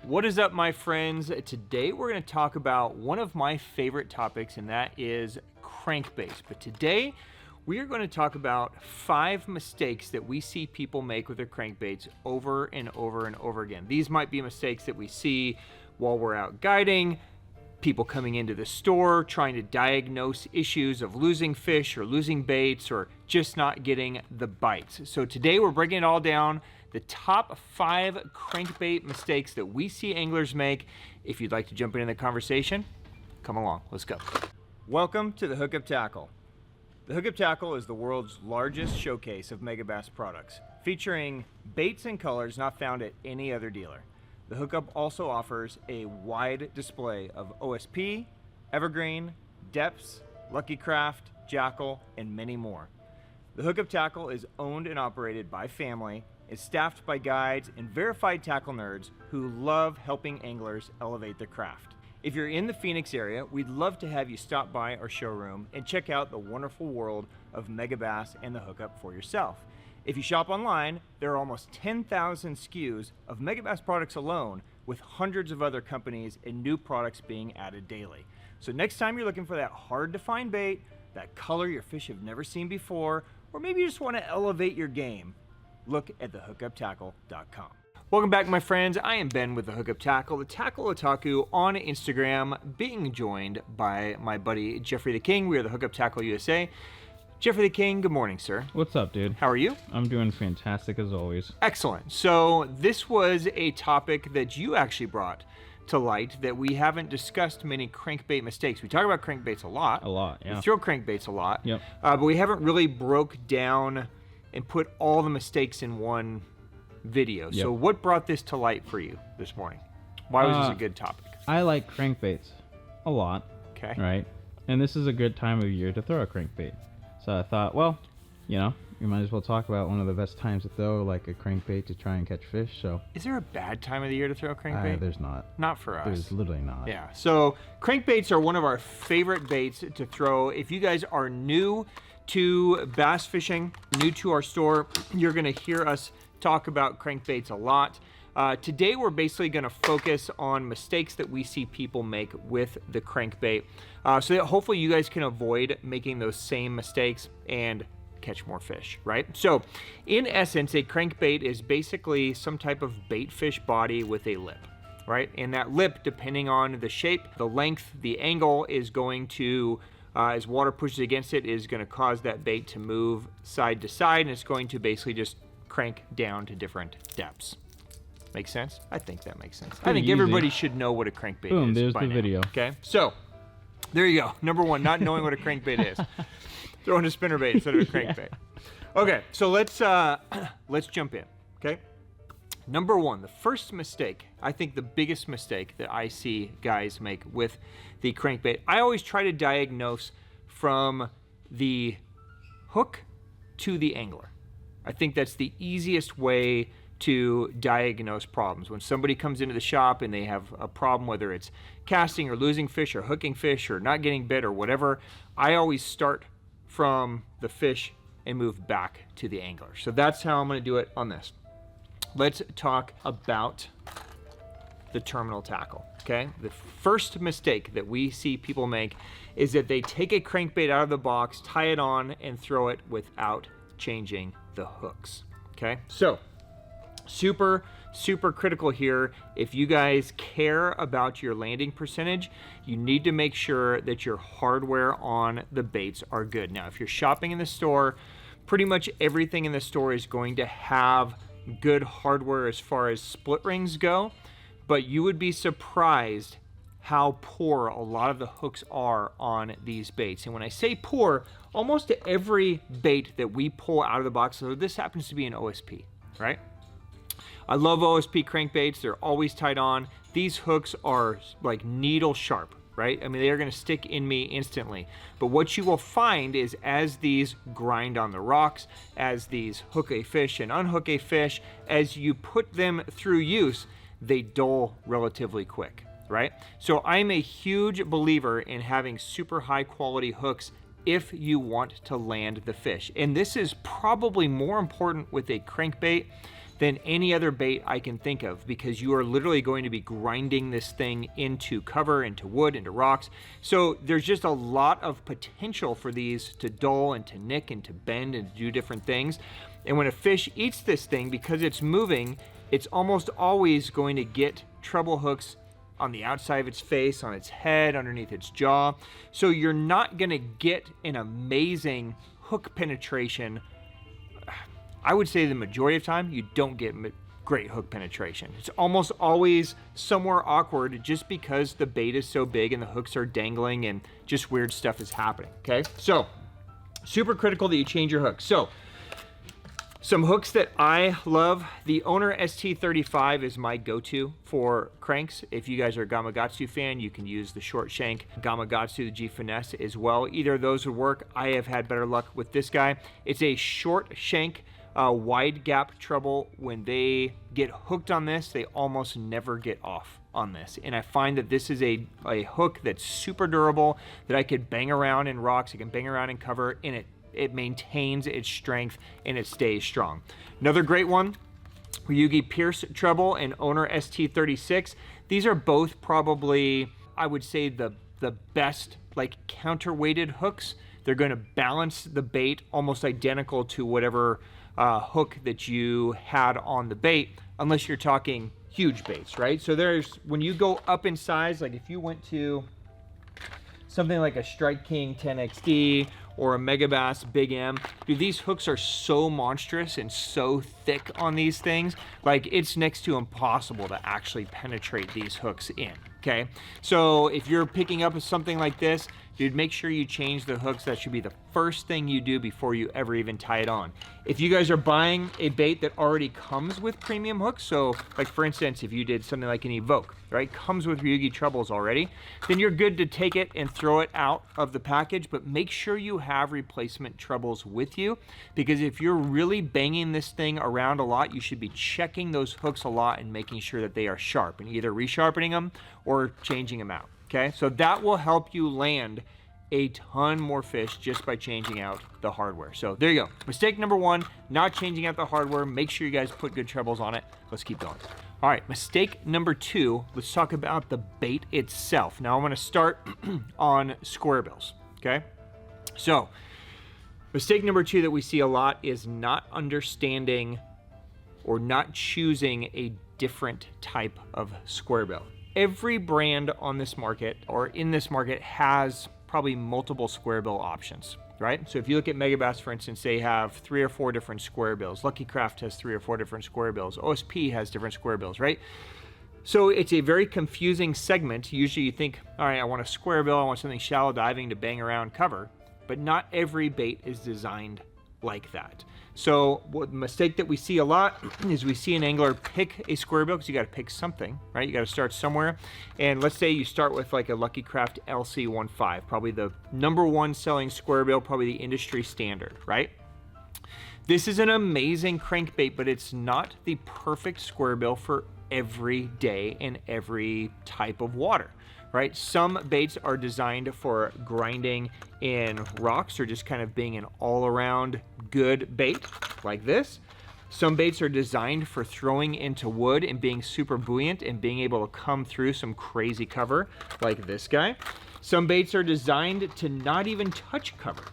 What is up, my friends? Today we're going to talk about one of my favorite topics, and that is crankbaits. But today we are going to talk about 5 mistakes that we see people make with their crankbaits over and over and over again. These might be mistakes that we see while we're out guiding, people coming into the store trying to diagnose issues of losing fish or losing baits or just not getting the bites. So today we're breaking it all down, the top 5 crankbait mistakes that we see anglers make. If you'd like to jump into the conversation, come along, let's go. Welcome to the Hookup Tackle. The Hookup Tackle is the world's largest showcase of Megabass products, featuring baits and colors not found at any other dealer. The Hookup also offers a wide display of OSP, Evergreen, Deps, Lucky Craft, Jackal, and many more. The Hookup Tackle is owned and operated by family, is staffed by guides and verified tackle nerds who love helping anglers elevate their craft. If you're in the Phoenix area, we'd love to have you stop by our showroom and check out the wonderful world of Megabass and the Hookup for yourself. If you shop online, there are almost 10,000 SKUs of Megabass products alone, with hundreds of other companies and new products being added daily. So next time you're looking for that hard to find bait, that color your fish have never seen before, or maybe you just want to elevate your game, look at thehookuptackle.com. Welcome back, my friends. I am Ben with the Hookup Tackle, the Tackle Otaku on Instagram, being joined by my buddy Jeffrey the King. We are the Hookup Tackle USA. Jeffrey the King, good morning, sir. What's up, dude? How are you? I'm doing fantastic as always. Excellent. So this was a topic that you actually brought to light that we haven't discussed many crankbait mistakes. We talk about crankbaits a lot. A lot, yeah. We throw crankbaits a lot. Yep. But we haven't really broke down and put all the mistakes in one video. Yep. So what brought this to light for you this morning? Why was this a good topic? I like crankbaits a lot. Okay. Right? And this is a good time of year to throw a crankbait. So I thought, well, you know, we might as well talk about one of the best times to throw like a crankbait to try and catch fish. So is there a bad time of the year to throw a crankbait? There's not. Not for us. There's literally not. Yeah. So crankbaits are one of our favorite baits to throw. If you guys are new to bass fishing, new to our store, you're going to hear us talk about crankbaits a lot. Today we're basically going to focus on mistakes that we see people make with the crankbait, so that hopefully you guys can avoid making those same mistakes and catch more fish, right? So in essence, a crankbait is basically some type of bait fish body with a lip, right? And that lip, depending on the shape, the length, the angle, is going to as water pushes against it, is going to cause that bait to move side to side, and it's going to basically just crank down to different depths. Make sense? I think that makes sense. I think everybody should know what a crankbait is. Boom, there's the now. video. Okay, so there you go. Number 1, not knowing what a crankbait is. Throwing a spinnerbait instead of a crankbait. Yeah. Okay, so let's jump in, okay? Number 1, the first mistake, I think the biggest mistake that I see guys make with the crankbait, I always try to diagnose from the hook to the angler. I think that's the easiest way to diagnose problems. When somebody comes into the shop and they have a problem, whether it's casting or losing fish or hooking fish or not getting bit or whatever, I always start from the fish and move back to the angler. So that's how I'm going to do it on this. Let's talk about the terminal tackle, okay? The first mistake that we see people make is that they take a crankbait out of the box, tie it on, and throw it without changing the hooks, okay? So super critical here. If you guys care about your landing percentage, you need to make sure that your hardware on the baits are good. Now, if you're shopping in the store, pretty much everything in the store is going to have good hardware as far as split rings go, but you would be surprised how poor a lot of the hooks are on these baits. And when I say poor, almost every bait that we pull out of the box, so this happens to be an OSP, right? I love OSP crankbaits. They're always tied on. These hooks are like needle sharp, right? I mean, they are going to stick in me instantly. But what you will find is as these grind on the rocks, as these hook a fish and unhook a fish, as you put them through use, they dull relatively quick, right? So I'm a huge believer in having super high quality hooks if you want to land the fish. And this is probably more important with a crankbait than any other bait I can think of, because you are literally going to be grinding this thing into cover, into wood, into rocks. So there's just a lot of potential for these to dull and to nick and to bend and to do different things. And when a fish eats this thing, because it's moving, it's almost always going to get treble hooks on the outside of its face, on its head, underneath its jaw. So you're not gonna get an amazing hook penetration. I would say the majority of the time, you don't get great hook penetration. It's almost always somewhere awkward just because the bait is so big and the hooks are dangling and just weird stuff is happening, okay? So, super critical that you change your hooks. So, some hooks that I love, the Owner ST35 is my go-to for cranks. If you guys are a Gamakatsu fan, you can use the short shank Gamakatsu, the G Finesse as well. Either of those would work. I have had better luck with this guy. It's a short shank, wide gap treble. When they get hooked on this, they almost never get off on this. And I find that this is a hook that's super durable, that I could bang around in rocks, I can bang around in cover, and it maintains its strength and it stays strong. Another great one, Ryugi Pierce treble and Owner ST36. These are both probably, I would say, the best like counterweighted hooks. They're going to balance the bait almost identical to whatever hook that you had on the bait, unless you're talking huge baits, right? So there's, when you go up in size, like if you went to something like a Strike King 10XD or a Megabass Big M, dude, these hooks are so monstrous and so thick on these things, like it's next to impossible to actually penetrate these hooks in, okay? So if you're picking up something like this, dude, make sure you change the hooks. That should be the first thing you do before you ever even tie it on. If you guys are buying a bait that already comes with premium hooks, so like for instance, if you did something like an Evoke, right, comes with Ryugi trebles already, then you're good to take it and throw it out of the package, but make sure you have replacement trebles with you, because if you're really banging this thing around a lot, you should be checking those hooks a lot and making sure that they are sharp, and either resharpening them or changing them out. Okay, so that will help you land a ton more fish just by changing out the hardware. So there you go. Mistake number one, not changing out the hardware. Make sure you guys put good trebles on it. Let's keep going. All right, mistake number two, let's talk about the bait itself. Now I'm gonna start on square bills, okay? So, mistake number two that we see a lot is not understanding or not choosing a different type of square bill. Every brand on this market or in this market has probably multiple square bill options, right? So if you look at Megabass, for instance, they have 3 or 4 different square bills. Lucky Craft has 3 or 4 different square bills. OSP has different square bills, right? So it's a very confusing segment. Usually you think, all right, I want a square bill, I want something shallow diving to bang around cover, but not every bait is designed like that. So what mistake that we see a lot is we see an angler pick a square bill, because you got to pick something, right? You got to start somewhere. And let's say you start with like a Lucky Craft LC15, probably the #1 selling square bill, probably the industry standard, right? This is an amazing crankbait, but it's not the perfect square bill for every day in every type of water, right? Some baits are designed for grinding in rocks or just kind of being an all-around good bait like this. Some baits are designed for throwing into wood and being super buoyant and being able to come through some crazy cover like this guy. Some baits are designed to not even touch cover,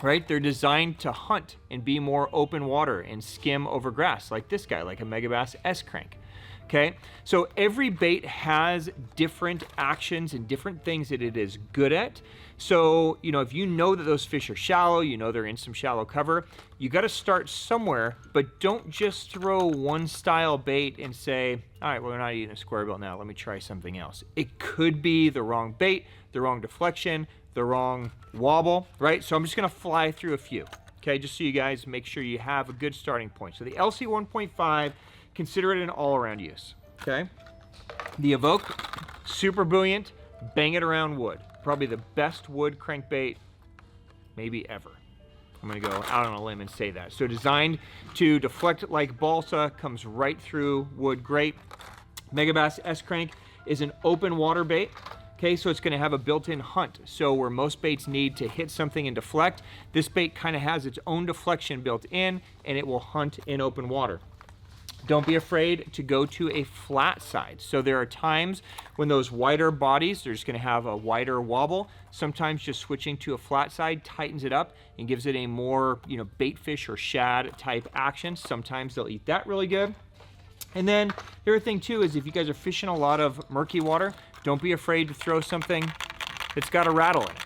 right? They're designed to hunt and be more open water and skim over grass like this guy, like a Megabass S Crank. Okay, so every bait has different actions and different things that it is good at. So, you know, if you know that those fish are shallow, you know they're in some shallow cover, you got to start somewhere, but don't just throw one style bait and say, all right, well, they're not eating a square bill now, let me try something else. It could be the wrong bait, the wrong deflection, the wrong wobble, right? So I'm just going to fly through a few, okay, just so you guys make sure you have a good starting point. So the LC 1.5, consider it an all-around use, okay? The Evoke, super buoyant, bang it around wood. Probably the best wood crankbait maybe ever. I'm gonna go out on a limb and say that. So designed to deflect like balsa, comes right through wood, great. Megabass S Crank is an open water bait. Okay, so it's gonna have a built-in hunt. So where most baits need to hit something and deflect, this bait kind of has its own deflection built in, and it will hunt in open water. Don't be afraid to go to a flat side. So there are times when those wider bodies, they're just gonna have a wider wobble. Sometimes just switching to a flat side tightens it up and gives it a more, bait fish or shad type action. Sometimes they'll eat that really good. And then the other thing too is if you guys are fishing a lot of murky water, don't be afraid to throw something that's got a rattle in it.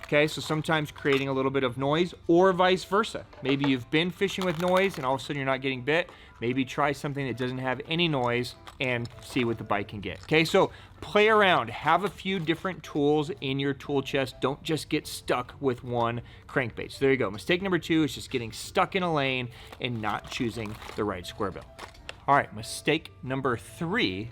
Okay, so sometimes creating a little bit of noise or vice versa. Maybe you've been fishing with noise and all of a sudden you're not getting bit. Maybe try something that doesn't have any noise and see what the bite can get. Okay, so play around, have a few different tools in your tool chest. Don't just get stuck with one crankbait. So there you go. Mistake number 2 is just getting stuck in a lane and not choosing the right square bill. All right, mistake number 3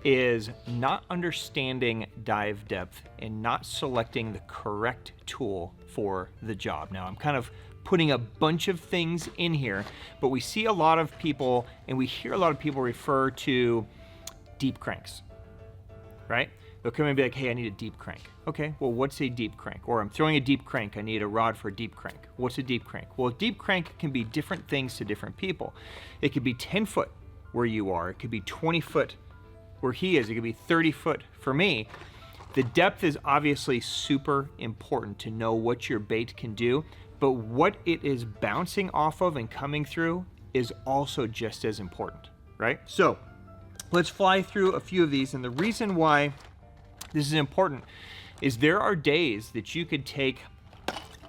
is not understanding dive depth and not selecting the correct tool for the job. Now, I'm kind of putting a bunch of things in here, but we see a lot of people and we hear a lot of people refer to deep cranks, right? They'll come in and be like, hey, I need a deep crank. Okay, well, what's a deep crank? Or I'm throwing a deep crank, I need a rod for a deep crank. What's a deep crank? Well, a deep crank can be different things to different people. It could be 10 foot where you are, it could be 20 foot where he is, it could be 30 foot for me. The depth is obviously super important to know what your bait can do, but what it is bouncing off of and coming through is also just as important, right? So let's fly through a few of these, and the reason why this is important is there are days that you could take,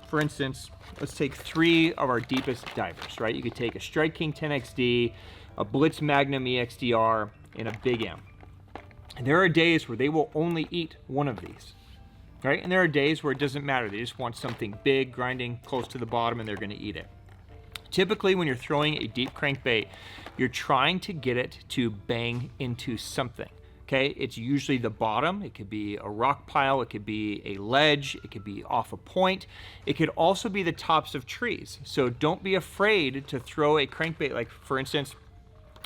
for instance, let's take 3 of our deepest divers, right? You could take a Strike King 10XD, a Blitz Magnum EX DR, and a Big M. And there are days where they will only eat one of these, right? And there are days where it doesn't matter. They just want something big, grinding close to the bottom, and they're gonna eat it. Typically, when you're throwing a deep crankbait, you're trying to get it to bang into something, okay? It's usually the bottom. It could be a rock pile. It could be a ledge. It could be off a point. It could also be the tops of trees. So don't be afraid to throw a crankbait. Like, for instance,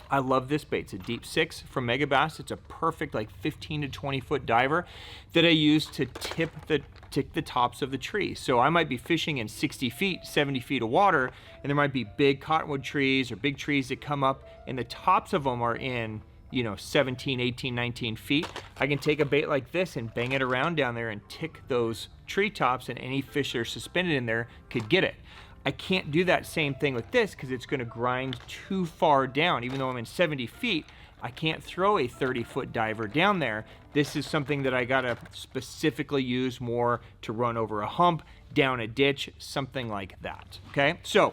I love this bait. It's a Deep Six from Megabass. It's a perfect 15 to 20 foot diver that I use to tick the tops of the trees. So I might be fishing in 60 feet, 70 feet of water, and there might be big cottonwood trees or big trees that come up, and the tops of them are in 17, 18, 19 feet. I can take a bait like this and bang it around down there and tick those treetops, and any fish that are suspended in there could get it. I can't do that same thing with this because it's going to grind too far down. Even though I'm in 70 feet, I can't throw a 30-foot diver down there. This is something that I got to specifically use more to run over a hump, down a ditch, something like that. Okay, so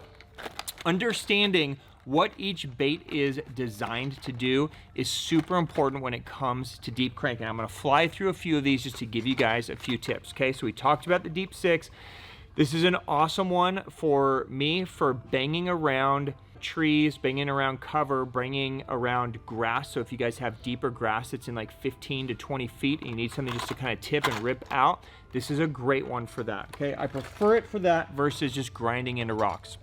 understanding what each bait is designed to do is super important when it comes to deep cranking. I'm going to fly through a few of these just to give you guys a few tips. Okay, so we talked about the Deep Six. This is an awesome one for me for banging around trees, banging around cover, banging around grass. So if you guys have deeper grass that's in 15 to 20 feet and you need something just to kind of tip and rip out, this is a great one for that. Okay, I prefer it for that versus just grinding into rocks.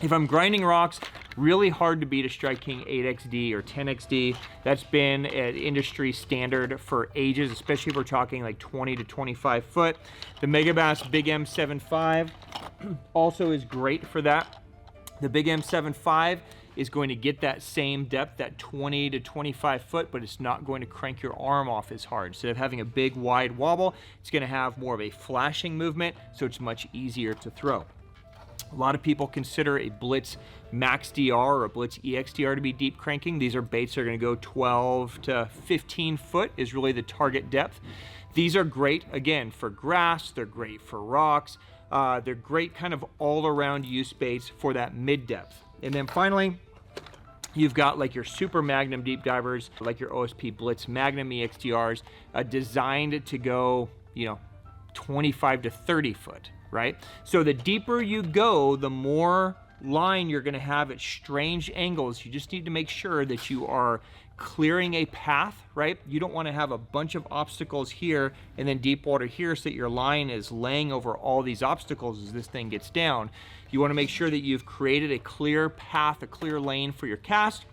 If I'm grinding rocks, really hard to beat a Strike King 8XD or 10XD. That's been an industry standard for ages, especially if we're talking 20 to 25 foot. The Megabass Big M 7.5 also is great for that. The Big M 7.5 is going to get that same depth, that 20 to 25 foot, but it's not going to crank your arm off as hard. Instead of having a big wide wobble, it's going to have more of a flashing movement, so it's much easier to throw. A lot of people consider a Blitz Max DR or a Blitz EX DR to be deep cranking. These are baits that are going to go 12 to 15 foot is really the target depth. These are great, again, for grass. They're great for rocks. They're great kind of all-around use baits for that mid-depth. And then finally, you've got your super magnum deep divers, like your OSP Blitz Magnum EX DRs, designed to go, 25 to 30 foot. Right? So the deeper you go, the more line you're going to have at strange angles. You just need to make sure that you are clearing a path, right? You don't want to have a bunch of obstacles here and then deep water here so that your line is laying over all these obstacles as this thing gets down. You want to make sure that you've created a clear path, a clear lane for your cast.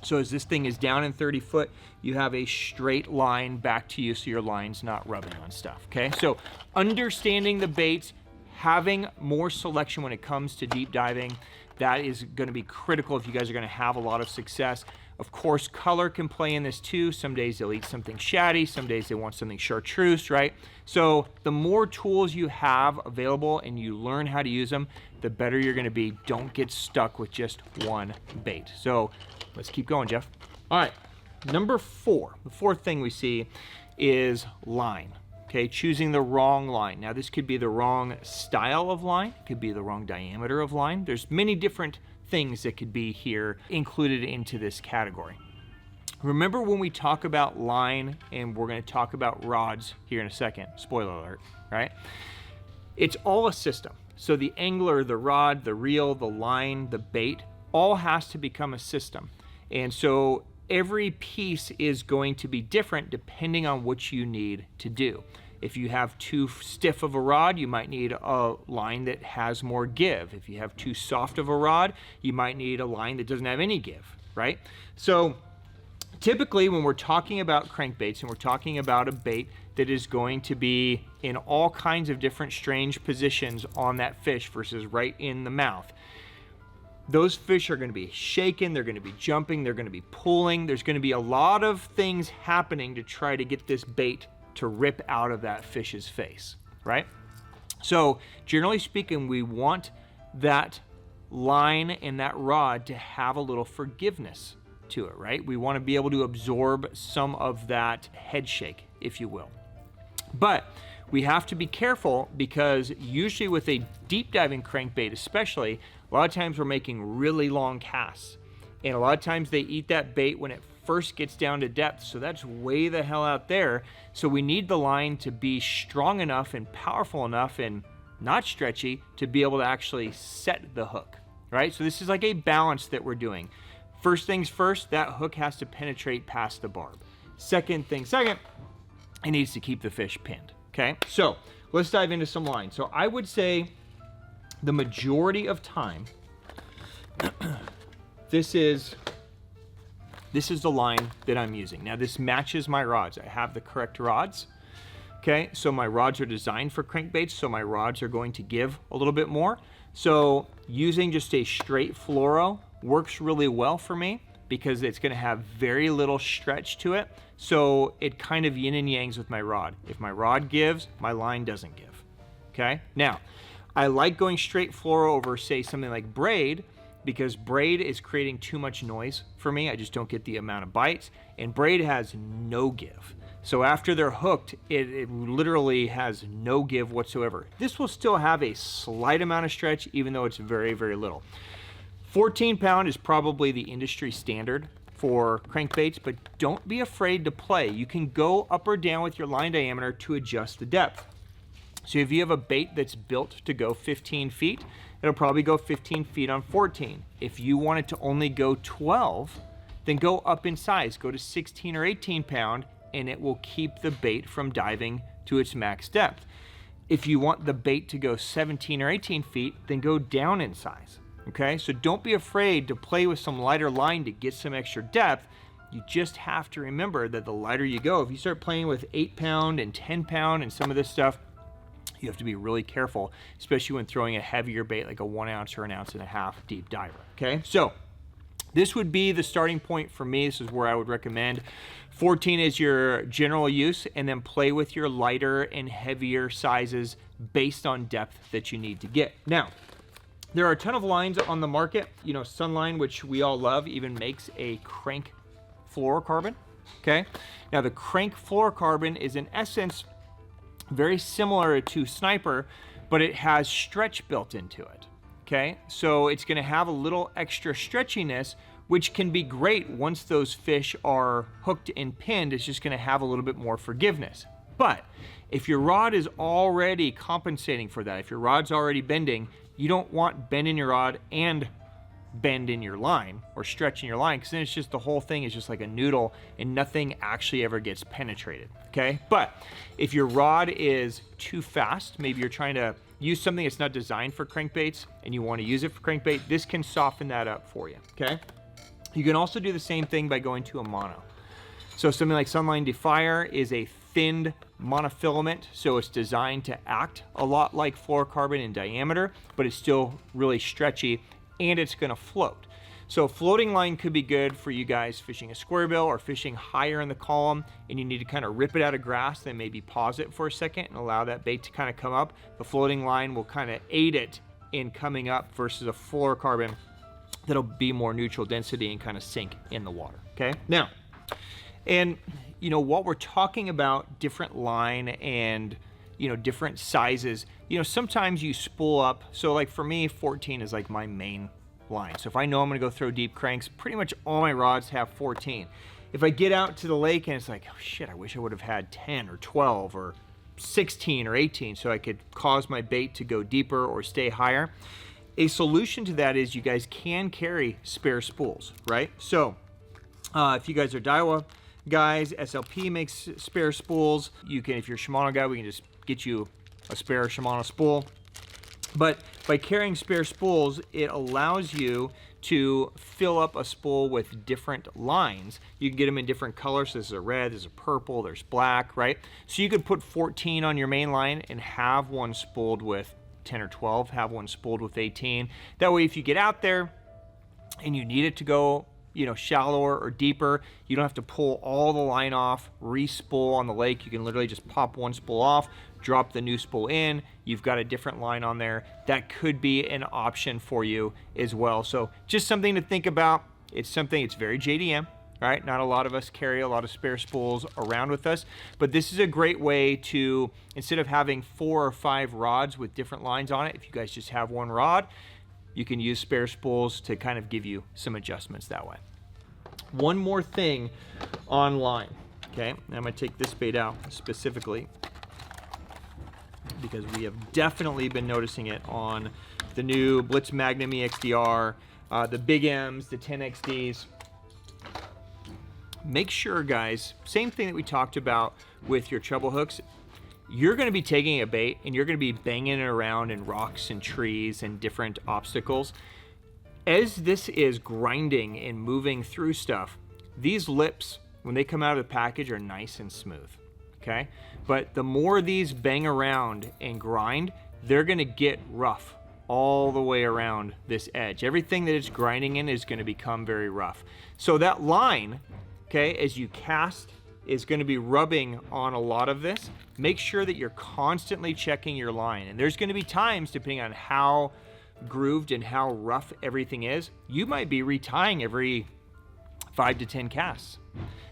So as this thing is down in 30 foot, you have a straight line back to you so your line's not rubbing on stuff, okay? So understanding the baits, having more selection when it comes to deep diving, that is gonna be critical if you guys are gonna have a lot of success. Of course, color can play in this too. Some days they'll eat something shaddy, some days they want something chartreuse, right? So the more tools you have available and you learn how to use them, the better you're gonna be. Don't get stuck with just one bait. So let's keep going, Jeff. All right, number 4, the 4th thing we see is line. Okay, choosing the wrong line. Now this could be the wrong style of line, it could be the wrong diameter of line. There's many different things that could be here included into this category. Remember when we talk about line, and we're going to talk about rods here in a second, spoiler alert, right? It's all a system. So the angler, the rod, the reel, the line, the bait, all has to become a system. And so every piece is going to be different depending on what you need to do. If you have too stiff of a rod, you might need a line that has more give. If you have too soft of a rod, you might need a line that doesn't have any give, right? So typically when we're talking about crankbaits and we're talking about a bait that is going to be in all kinds of different strange positions on that fish versus right in the mouth, those fish are going to be shaking, they're going to be jumping, they're going to be pulling. There's going to be a lot of things happening to try to get this bait to rip out of that fish's face, right? So generally speaking, we want that line and that rod to have a little forgiveness to it, right? We want to be able to absorb some of that head shake, if you will. But we have to be careful because usually with a deep diving crankbait especially, a lot of times we're making really long casts. And a lot of times they eat that bait when it first gets down to depth, so that's way the hell out there. So we need the line to be strong enough and powerful enough and not stretchy to be able to actually set the hook, right? So this is like a balance that we're doing. First things first, that hook has to penetrate past the barb. Second thing second, it needs to keep the fish pinned, okay? So let's dive into some line. So I would say the majority of time, this is the line that I'm using. Now this matches my rods. I have the correct rods. Okay, so my rods are designed for crankbaits, so my rods are going to give a little bit more. So using just a straight fluoro works really well for me because it's gonna have very little stretch to it. So it kind of yin and yangs with my rod. If my rod gives, my line doesn't give. Okay, now I like going straight fluoro over, say, something like braid, because braid is creating too much noise for me. I just don't get the amount of bites, and braid has no give. So after they're hooked, it literally has no give whatsoever. This will still have a slight amount of stretch, even though it's very, very little. 14 pound is probably the industry standard for crankbaits, but don't be afraid to play. You can go up or down with your line diameter to adjust the depth. So if you have a bait that's built to go 15 feet, it'll probably go 15 feet on 14. If you want it to only go 12, then go up in size, go to 16 or 18 pound, and it will keep the bait from diving to its max depth. If you want the bait to go 17 or 18 feet, then go down in size, okay? So don't be afraid to play with some lighter line to get some extra depth. You just have to remember that the lighter you go, if you start playing with 8 pound and 10 pound and some of this stuff, you have to be really careful, especially when throwing a heavier bait like a 1 ounce or 1.5 ounce deep diver, okay? So this would be the starting point for me. This is where I would recommend 14 is your general use, and then play with your lighter and heavier sizes based on depth that you need to get. Now, there are a ton of lines on the market. You know, Sunline, which we all love, even makes a crank fluorocarbon, okay? Now the crank fluorocarbon is in essence very similar to Sniper, but it has stretch built into it, okay? So it's gonna have a little extra stretchiness, which can be great once those fish are hooked and pinned. It's just gonna have a little bit more forgiveness. But if your rod is already compensating for that, if your rod's already bending, you don't want bend in your rod and bend in your line or stretch in your line, because then it's just the whole thing is just like a noodle and nothing actually ever gets penetrated, okay? But if your rod is too fast, maybe you're trying to use something that's not designed for crankbaits and you want to use it for crankbait, this can soften that up for you, okay? You can also do the same thing by going to a mono. So something like Sunline Defier is a thinned monofilament, so it's designed to act a lot like fluorocarbon in diameter, but it's still really stretchy and it's gonna float. So floating line could be good for you guys fishing a square bill or fishing higher in the column and you need to kind of rip it out of grass, then maybe pause it for a second and allow that bait to kind of come up. The floating line will kind of aid it in coming up versus a fluorocarbon that'll be more neutral density and kind of sink in the water, okay? Now, and you know, while we're talking about different line and, you know, different sizes, you know, sometimes you spool up. So like for me, 14 is like my main line. So if I know I'm gonna go throw deep cranks, pretty much all my rods have 14. If I get out to the lake and it's like, oh shit, I wish I would have had 10 or 12 or 16 or 18 so I could cause my bait to go deeper or stay higher. A solution to that is you guys can carry spare spools, right? So if you guys are Daiwa guys, SLP makes spare spools. You can, if you're a Shimano guy, we can just get you a spare Shimano spool. But by carrying spare spools, it allows you to fill up a spool with different lines. You can get them in different colors. There's a red, there's a purple, there's black, right? So you could put 14 on your main line and have one spooled with 10 or 12, have one spooled with 18. That way, if you get out there and you need it to go, you know, shallower or deeper, you don't have to pull all the line off, re-spool on the lake. You can literally just pop one spool off, drop the new spool in, you've got a different line on there. That could be an option for you as well. So just something to think about. It's something, it's very JDM, right? Not a lot of us carry a lot of spare spools around with us, but this is a great way to, instead of having 4 or 5 rods with different lines on it, if you guys just have one rod, you can use spare spools to kind of give you some adjustments that way. One more thing on line, okay? I'm gonna take this bait out specifically because we have definitely been noticing it on the new Blitz Magnum EX DR, the Big M's, the 10XDs. Make sure, guys, same thing that we talked about with your treble hooks. You're going to be taking a bait and you're going to be banging it around in rocks and trees and different obstacles. As this is grinding and moving through stuff, these lips, when they come out of the package, are nice and smooth, okay? But the more these bang around and grind, they're going to get rough all the way around this edge. Everything that it's grinding in is going to become very rough. So that line, okay, as you cast, is going to be rubbing on a lot of this. Make sure that you're constantly checking your line. And there's going to be times, depending on how grooved and how rough everything is, you might be retying every 5 to 10 casts.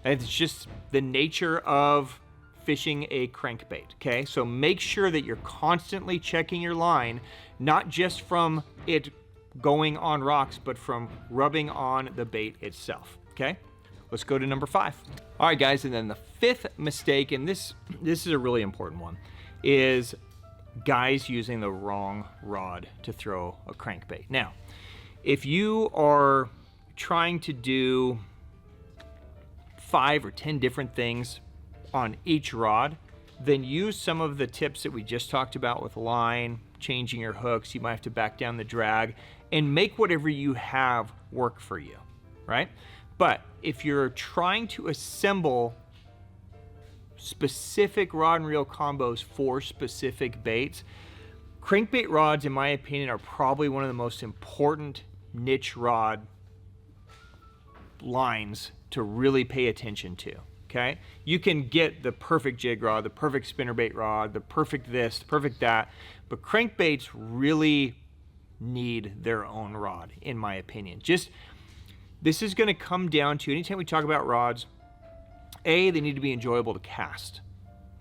And it's just the nature of fishing a crankbait, okay? So make sure that you're constantly checking your line, not just from it going on rocks, but from rubbing on the bait itself, okay? Let's go to number 5. All right, guys, and then the 5th mistake, and this is a really important one, is guys using the wrong rod to throw a crankbait. Now, if you are trying to do 5 or 10 different things on each rod, then use some of the tips that we just talked about with line, changing your hooks, you might have to back down the drag, and make whatever you have work for you, right? But if you're trying to assemble specific rod and reel combos for specific baits, crankbait rods, in my opinion, are probably one of the most important niche rod lines to really pay attention to, okay? You can get the perfect jig rod, the perfect spinnerbait rod, the perfect this, the perfect that, but crankbaits really need their own rod, in my opinion. This is going to come down to, anytime we talk about rods, A, they need to be enjoyable to cast.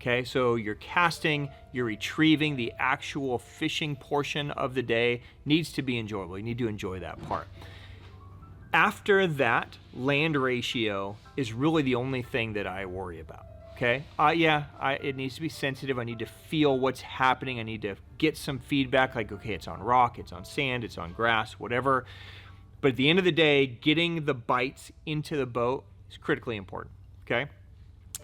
Okay, so you're casting, you're retrieving, the actual fishing portion of the day needs to be enjoyable. You need to enjoy that part. After that, land ratio is really the only thing that I worry about. Okay, it needs to be sensitive. I need to feel what's happening. I need to get some feedback like, okay, it's on rock, it's on sand, it's on grass, whatever. But at the end of the day, getting the bites into the boat is critically important, okay?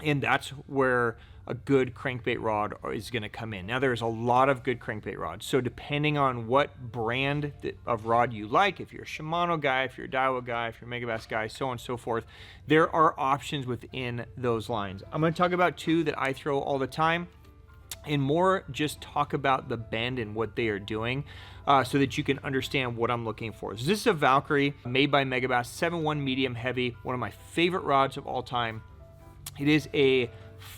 And that's where a good crankbait rod is going to come in. Now, there's a lot of good crankbait rods. So depending on what brand of rod you like, if you're a Shimano guy, if you're a Daiwa guy, if you're a Megabass guy, so on and so forth, there are options within those lines. I'm going to talk about two that I throw all the time, and more just talk about the bend and what they are doing, so that you can understand what I'm looking for. So this is a Valkyrie made by Megabass, 7.1 medium heavy, one of my favorite rods of all time. It is a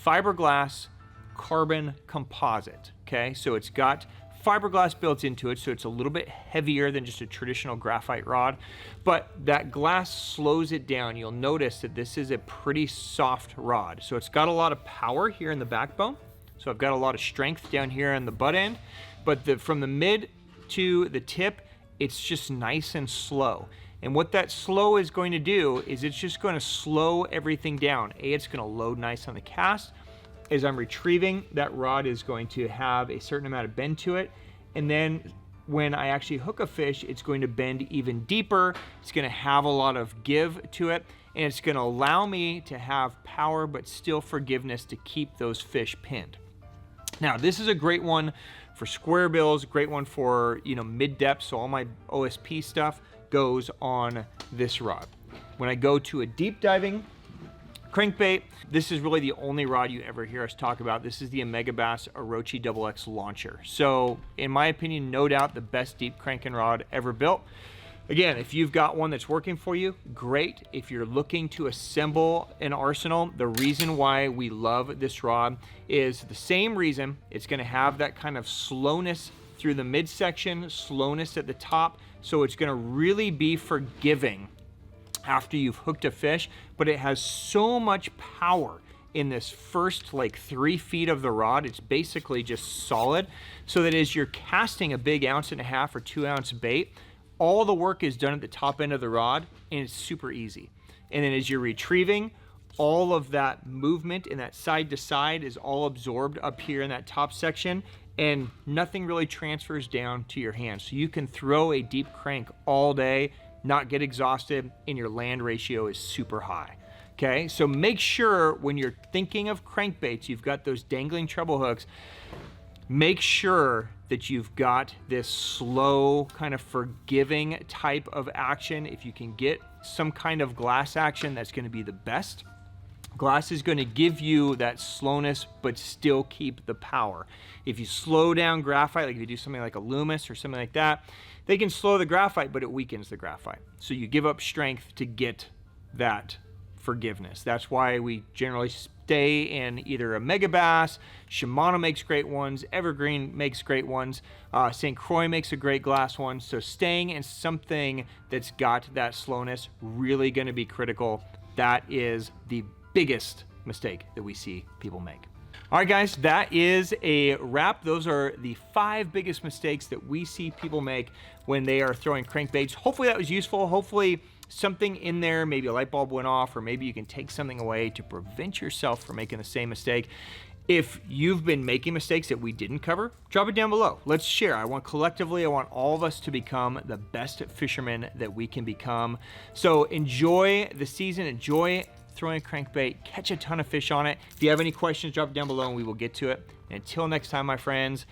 fiberglass carbon composite, okay? So it's got fiberglass built into it, so it's a little bit heavier than just a traditional graphite rod, but that glass slows it down. You'll notice that this is a pretty soft rod. So it's got a lot of power here in the backbone. So I've got a lot of strength down here on the butt end, but from the mid to the tip, it's just nice and slow. And what that slow is going to do is it's just going to slow everything down. It's going to load nice on the cast. As I'm retrieving, that rod is going to have a certain amount of bend to it. And then when I actually hook a fish, it's going to bend even deeper. It's going to have a lot of give to it. And it's going to allow me to have power, but still forgiveness to keep those fish pinned. Now, this is a great one for square bills, great one for, mid depth. So all my OSP stuff goes on this rod. When I go to a deep diving crankbait, this is really the only rod you ever hear us talk about. This is the Megabass Orochi XX launcher. So in my opinion, no doubt the best deep cranking rod ever built. Again, if you've got one that's working for you, great. If you're looking to assemble an arsenal, the reason why we love this rod is the same reason. It's going to have that kind of slowness through the midsection, slowness at the top. So it's going to really be forgiving after you've hooked a fish, but it has so much power in this first 3 feet of the rod. It's basically just solid, so that as you're casting a big 1.5 ounce or 2 ounce bait, all the work is done at the top end of the rod, and it's super easy. And then as you're retrieving, all of that movement and that side to side is all absorbed up here in that top section, and nothing really transfers down to your hands. So you can throw a deep crank all day, not get exhausted, and your land ratio is super high. Okay, so make sure when you're thinking of crankbaits, you've got those dangling treble hooks, make sure that you've got this slow, kind of forgiving type of action. If you can get some kind of glass action, that's going to be the best. Glass is going to give you that slowness, but still keep the power. If you slow down graphite, like if you do something like a Loomis or something like that, they can slow the graphite, but it weakens the graphite. So you give up strength to get that forgiveness. That's why we generally stay in either a Megabass, Shimano makes great ones, Evergreen makes great ones, St. Croix makes a great glass one. So staying in something that's got that slowness, really going to be critical. That is the biggest mistake that we see people make. All right, guys, that is a wrap. Those are the 5 biggest mistakes that we see people make when they are throwing crankbaits. Hopefully that was useful. Hopefully something in there, maybe a light bulb went off, or maybe you can take something away to prevent yourself from making the same mistake. If you've been making mistakes that we didn't cover, drop it down below. Let's share. I want all of us to become the best fishermen that we can become. So enjoy the season, enjoy throwing a crankbait, catch a ton of fish on it. If you have any questions, drop it down below and we will get to it. And until next time, my friends,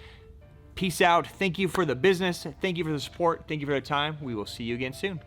peace out. Thank you for the business. Thank you for the support. Thank you for the time. We will see you again soon.